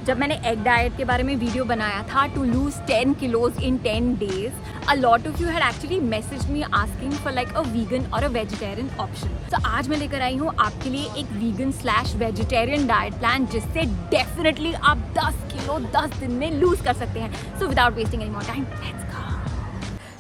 जब मैंने egg diet के बारे में वीडियो बनाया था to lose 10 kilos in 10 days, a lot of you had actually messaged me asking for like a vegan or a vegetarian option. तो आज मैं लेकर आई हूँ आपके लिए एक vegan/vegetarian डाइट प्लान जिससे डेफिनेटली आप 10 किलो 10 दिन में लूज कर सकते हैं. So without wasting any more time, let's go.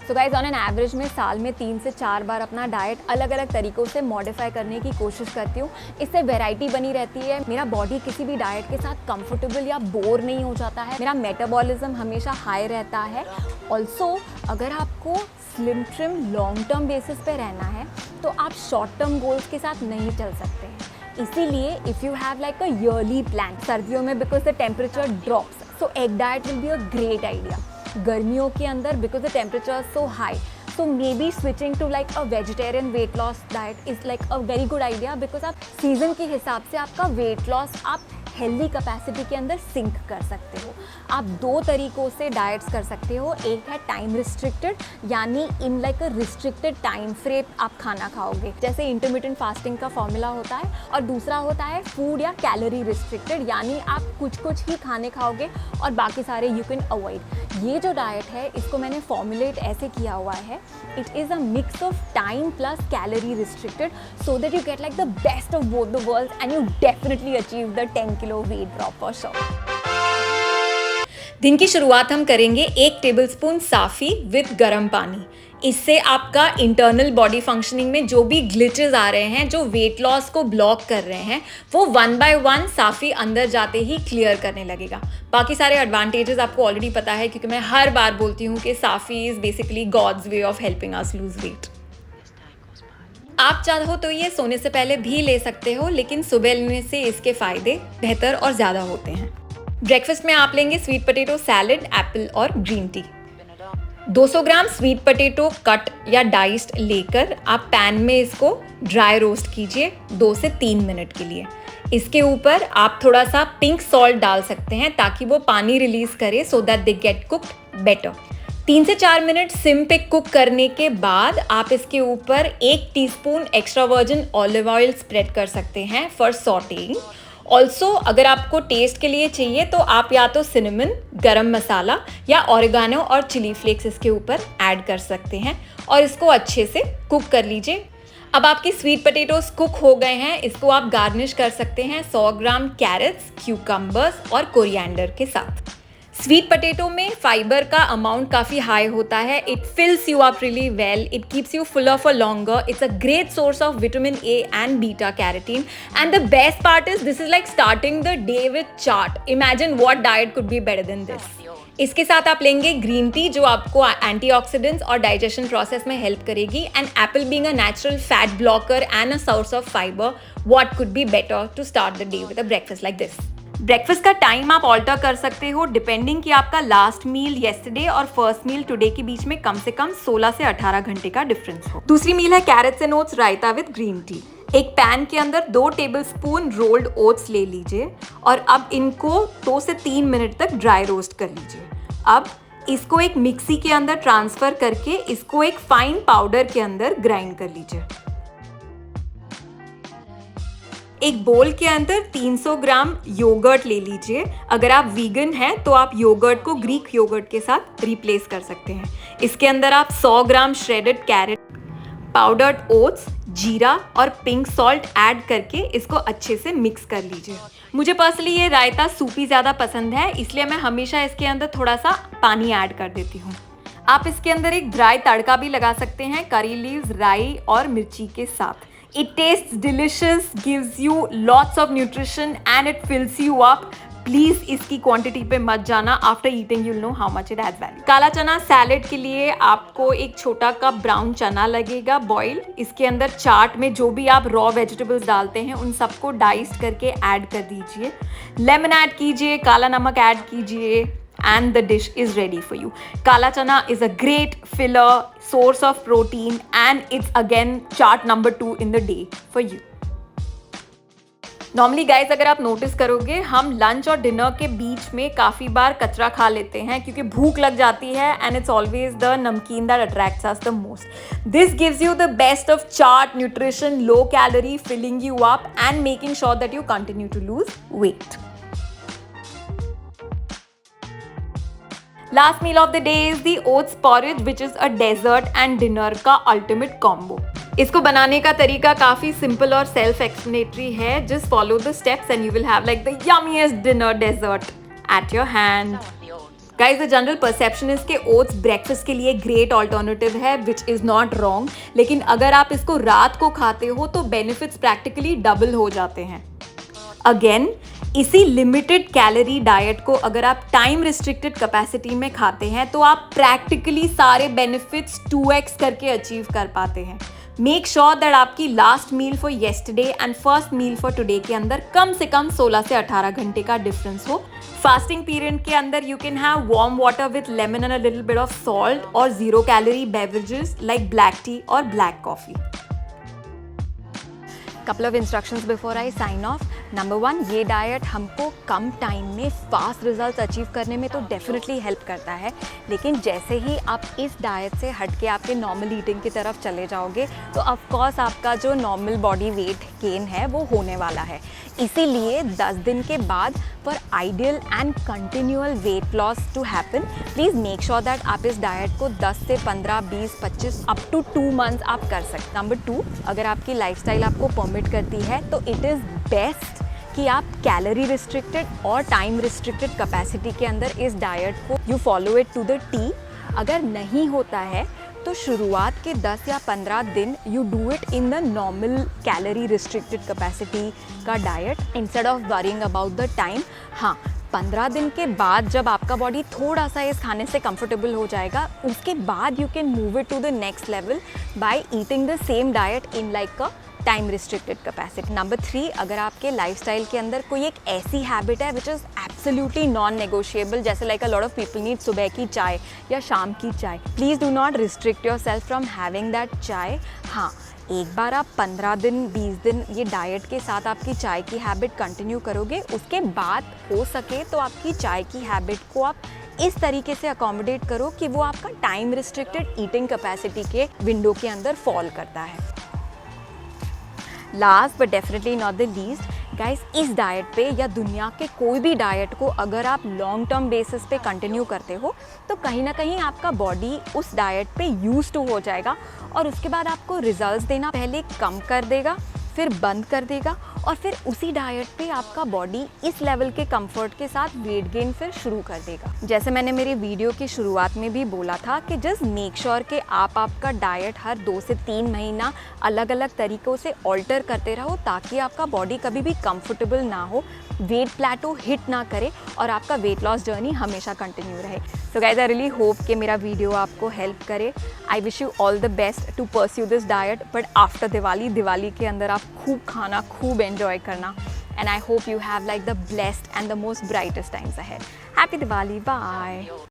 So guys, on an average में साल में 3 से 4 बार अपना डाइट अलग अलग तरीक़ों से मॉडिफाई करने की कोशिश करती हूँ. इससे वैरायटी बनी रहती है, मेरा बॉडी किसी भी डाइट के साथ कंफर्टेबल या बोर नहीं हो जाता है, मेरा मेटाबॉलिज्म हमेशा हाई रहता है. ऑल्सो अगर आपको slim trim long term basis पे रहना है तो आप शॉर्ट टर्म गोल्स के साथ नहीं चल सकते हैं. इसीलिए if you have like a yearly plan, सर्दियों में because the temperature drops, so egg diet will be a great idea. गर्मियों के अंदर because the temperature so high, so maybe switching to like a vegetarian weight loss diet is like a very good idea because आप season के हिसाब से आपका weight loss आप healthy capacity के अंदर सिंक कर सकते हो. आप 2 तरीक़ों से डाइट्स कर सकते हो. एक है टाइम रिस्ट्रिक्टेड, यानी इन लाइक अ रिस्ट्रिक्टेड टाइम फ्रेम आप खाना खाओगे, जैसे इंटरमिटेंट फास्टिंग का फॉर्मूला होता है. और दूसरा होता है फूड या कैलोरी रिस्ट्रिक्टेड, यानी आप कुछ ही खाने खाओगे और बाकी सारे यू कैन अवॉइड. ये जो डाइट है इसको मैंने फॉर्मुलेट ऐसे किया हुआ है, it is a mix of time plus calorie restricted so that you get like the best of both the worlds and you definitely achieve the 10 kilo weight drop for sure. दिन की शुरुआत हम करेंगे 1 tablespoon साफ़ी with गर्म पानी. इससे आपका internal body functioning में जो भी ग्लिचेस आ रहे हैं, जो वेट लॉस को ब्लॉक कर रहे हैं, वो 1 by 1 साफ़ी अंदर जाते ही क्लियर करने लगेगा. बाकी सारे एडवांटेजेस आपको ऑलरेडी पता है क्योंकि मैं हर बार बोलती हूँ कि Safi is basically God's way of helping us lose weight. आप चाहो तो ये सोने से पहले भी ले सकते हो, लेकिन सुबह लेने से इसके फ़ायदे बेहतर और ज़्यादा होते हैं. ब्रेकफास्ट में आप लेंगे स्वीट पोटैटो सैलेड, एप्पल और ग्रीन टी. 200 ग्राम स्वीट पोटैटो कट या डाइस्ड लेकर आप पैन में इसको ड्राई रोस्ट कीजिए 2 से 3 मिनट के लिए. इसके ऊपर आप थोड़ा सा पिंक सॉल्ट डाल सकते हैं ताकि वो पानी रिलीज करे, so that they get cooked better. 3 से 4 मिनट सिम पे कुक करने के बाद आप इसके ऊपर 1 teaspoon extra virgin olive oil spread कर सकते हैं फॉर सॉटेइंग. ऑल्सो अगर आपको टेस्ट के लिए चाहिए तो आप या तो सिनेमन, गरम मसाला या ऑरिगानो और चिली फ्लेक्स इसके ऊपर ऐड कर सकते हैं और इसको अच्छे से कुक कर लीजिए. अब आपकी स्वीट पोटैटोस कुक हो गए हैं, इसको आप गार्निश कर सकते हैं 100 ग्राम कैरेट्स, क्यूकम्बर्स और कोरिएंडर के साथ. स्वीट पोटैटो में फाइबर का अमाउंट काफ़ी हाई होता है. It fills you up really well, it keeps you fuller for longer. It's a great source of vitamin A and beta carotene. And the best part is this is like starting the day with chaat. Imagine what diet could be better than this. इसके साथ आप लेंगे green tea जो आपको antioxidants और digestion process में help करेगी. And apple being a natural fat blocker and a source of fibre, what could be better to start the day with a breakfast like this. Breakfast का time आप alter कर सकते हो depending कि आपका last meal yesterday और first meal today के बीच में कम से कम 16 से 18 घंटे का डिफरेंस हो. दूसरी मील है carrots and oats raita with green tea. एक पैन के अंदर 2 टेबलस्पून रोल्ड ओट्स ले लीजिए और अब इनको 2 से 3 मिनट तक ड्राई रोस्ट कर लीजिए. अब इसको एक मिक्सी के अंदर ट्रांसफर करके इसको एक फाइन पाउडर के अंदर ग्राइंड कर लीजिए. एक बोल के अंदर 300 ग्राम योगर्ट ले लीजिए. अगर आप वीगन हैं तो आप योगर्ट को ग्रीक योगर्ट के साथ रिप्लेस कर सकते हैं. इसके अंदर आप 100 ग्राम श्रेडेड कैरेट, पाउडर्ड ओट्स, जीरा और पिंक सॉल्ट ऐड करके इसको अच्छे से मिक्स कर लीजिए. मुझे पर्सनली ये रायता सूपी ज़्यादा पसंद है, इसलिए मैं हमेशा इसके अंदर थोड़ा सा पानी ऐड कर देती हूँ. आप इसके अंदर एक ड्राई तड़का भी लगा सकते हैं करी लीव्स, राई और मिर्ची के साथ. It tastes delicious, gives you lots of nutrition and it fills you up. Please इसकी क्वांटिटी पे मत जाना. After eating you'll know how much it has value. काला चना सैलेड के लिए आपको एक छोटा कप ब्राउन चना लगेगा बॉइल. इसके अंदर चाट में जो भी आप रॉ वेजिटेबल्स डालते हैं उन सबको डाइस्ड करके ऐड कर दीजिए. लेमन ऐड कीजिए, काला नमक ऐड कीजिए and the dish is ready for you. Kala chana is a great filler, source of protein and it's again chart number 2 in the day for you. Normally guys अगर आप notice करोगे हम lunch और dinner के बीच में काफ़ी बार कचरा खा लेते हैं क्योंकि भूख लग जाती है and it's always the namkeen that attracts us the most. This gives you the best of chart nutrition, low calorie, filling you up and making sure that you continue to lose weight. Last meal of the day is the oats porridge which is a dessert and dinner का ultimate combo. इसको बनाने का तरीका काफी simple और self explanatory है। Just follow the steps and you will have like the yummiest dinner dessert at your hand. Guys the general perception is कि oats breakfast के लिए ग्रेट ऑल्टरनेटिव है, विच इज़ नॉट रॉन्ग। लेकिन अगर आप इसको रात को खाते हो तो बेनिफिट्स प्रैक्टिकली डबल हो जाते हैं। अगेन, इसी लिमिटेड कैलोरी डाइट को अगर आप टाइम रिस्ट्रिक्टेड कैपेसिटी में खाते हैं तो आप प्रैक्टिकली सारे बेनिफिट्स 2x करके अचीव कर पाते हैं। मेक श्योर दैट आपकी last meal for yesterday and first meal for today के अंदर कम से कम 16 से 18 घंटे का डिफरेंस हो। फास्टिंग पीरियड के अंदर you can have warm water with lemon and a little bit of salt और 0 calorie beverages like black tea और black coffee. couple of instructions before I sign off. Number 1, ये diet हमको कम time में fast results achieve करने में तो definitely help करता है, लेकिन जैसे ही आप इस डाइट से हट के आपके नॉर्मल ईटिंग की तरफ चले जाओगे तो ऑफकोर्स आपका जो नॉर्मल बॉडी वेट गेन है वो होने वाला है। इसीलिए 10 दिन के बाद for ideal and continual weight loss to happen, please make sure that आप इस डाइट को 10 से 15, 20, 25 अप टू 2 मंथ्स आप कर सकते। नंबर 2, अगर आपकी लाइफस्टाइल आपको परमिट करती है तो इट इज़ बेस्ट कि आप कैलोरी रिस्ट्रिक्टेड और टाइम रिस्ट्रिक्टेड कैपेसिटी के अंदर इस डाइट को you follow it to the T. अगर नहीं होता है तो शुरुआत के 10 या 15 दिन you do it in the normal calorie restricted capacity का diet instead of worrying about the time. हाँ, 15 दिन के बाद जब आपका बॉडी थोड़ा सा इस खाने से कंफर्टेबल हो जाएगा, उसके बाद you can move it to the next level by eating the same diet in like a time restricted capacity. Number 3, अगर आपके लाइफस्टाइल के अंदर कोई एक ऐसी हैबिट है which is absolutely non negotiable, जैसे like a lot of people need सुबह की चाय या शाम की चाय, please do not restrict yourself from having that chai. हाँ, एक बार आप 15 दिन 20 दिन ये डाइट के साथ आपकी चाय की हैबिट कंटिन्यू करोगे, उसके बाद हो सके तो आपकी चाय की हैबिट को आप इस तरीके से अकोमोडेट करो कि वो आपका टाइम रिस्ट्रिक्टेड ईटिंग कैपेसिटी के विंडो के अंदर फॉल करता है। Last but definitely not the least, guys, इस डाइट पे या दुनिया के कोई भी डाइट को अगर आप लॉन्ग टर्म बेसिस पे कंटिन्यू करते हो तो कहीं ना कहीं आपका बॉडी उस डाइट पे यूज टू हो जाएगा और उसके बाद आपको रिजल्ट्स देना पहले कम कर देगा, फिर बंद कर देगा और फिर उसी डाइट पे आपका बॉडी इस लेवल के कंफर्ट के साथ वेट गेन फिर शुरू कर देगा। जैसे मैंने मेरी वीडियो की शुरुआत में भी बोला था कि जस्ट मेक श्योर कि आप आपका डाइट हर 2 से 3 महीना अलग अलग तरीक़ों से ऑल्टर करते रहो ताकि आपका बॉडी कभी भी कंफर्टेबल ना हो, वेट प्लेटो हिट ना करे और आपका वेट लॉस जर्नी हमेशा कंटिन्यू रहे। So guys, I really hope कि मेरा वीडियो आपको हेल्प करे। I wish you all the best to pursue this diet, but after Diwali के अंदर आप खूब खाना, खूब एंजॉय करना, and I hope you have like the blessed and the most brightest times ahead. Happy Diwali, bye.